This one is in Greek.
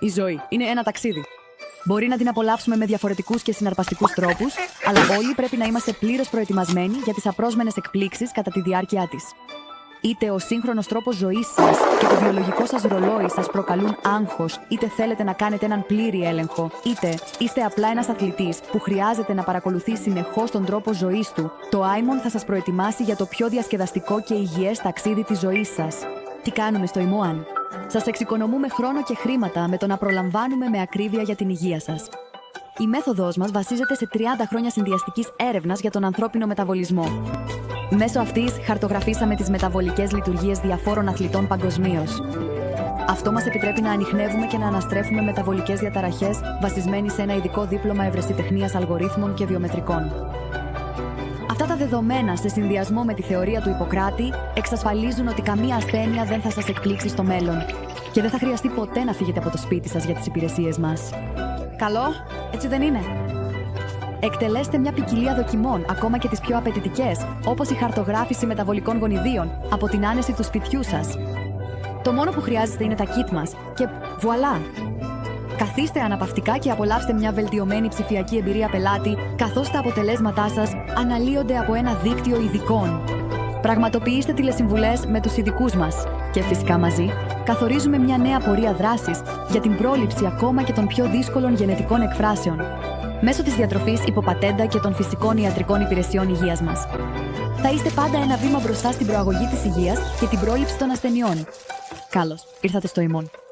Η ζωή είναι ένα ταξίδι. Μπορεί να την απολαύσουμε με διαφορετικούς και συναρπαστικούς τρόπους, αλλά όλοι πρέπει να είμαστε πλήρως προετοιμασμένοι για τις απρόσμενες εκπλήξεις κατά τη διάρκεια της. Είτε ο σύγχρονος τρόπος ζωής σας και το βιολογικό σας ρολόι σας προκαλούν άγχος, είτε θέλετε να κάνετε έναν πλήρη έλεγχο, είτε είστε απλά ένας αθλητής που χρειάζεται να παρακολουθεί συνεχώς τον τρόπο ζωής του, το iMon θα σας προετοιμάσει για το πιο διασκεδαστικό και υγιές ταξίδι της ζωής σας. Τι κάνουμε στο Imoan? Σας εξοικονομούμε χρόνο και χρήματα με το να προλαμβάνουμε με ακρίβεια για την υγεία σας. Η μέθοδος μας βασίζεται σε 30 χρόνια συνδυαστικής έρευνας για τον ανθρώπινο μεταβολισμό. Μέσω αυτής χαρτογραφήσαμε τις μεταβολικές λειτουργίες διαφόρων αθλητών παγκοσμίως. Αυτό μας επιτρέπει να ανιχνεύουμε και να αναστρέφουμε μεταβολικές διαταραχές βασισμένοι σε ένα ειδικό δίπλωμα ευρεσιτεχνίας αλγορίθμων και βιομετρικών. Αυτά τα δεδομένα, σε συνδυασμό με τη θεωρία του Ιπποκράτη, εξασφαλίζουν ότι καμία ασθένεια δεν θα σας εκπλήξει στο μέλλον και δεν θα χρειαστεί ποτέ να φύγετε από το σπίτι σας για τις υπηρεσίες μας. Καλό, έτσι δεν είναι? Εκτελέστε μια ποικιλία δοκιμών, ακόμα και τις πιο απαιτητικές, όπως η χαρτογράφηση μεταβολικών γονιδίων, από την άνεση του σπιτιού σας. Το μόνο που χρειάζεστε είναι τα kit μας και βουαλά! Καθίστε αναπαυτικά και απολαύστε μια βελτιωμένη ψηφιακή εμπειρία πελάτη, καθώς τα αποτελέσματά σας αναλύονται από ένα δίκτυο ειδικών. Πραγματοποιήστε τηλεσυμβουλές με τους ειδικούς μας και φυσικά μαζί καθορίζουμε μια νέα πορεία δράσης για την πρόληψη ακόμα και των πιο δύσκολων γενετικών εκφράσεων, μέσω της διατροφής υποπατέντα και των φυσικών ιατρικών υπηρεσιών υγείας μας. Θα είστε πάντα ένα βήμα μπροστά στην προαγωγή της υγείας και την πρόληψη των ασθενειών. Καλώς ήρθατε στο Imoan.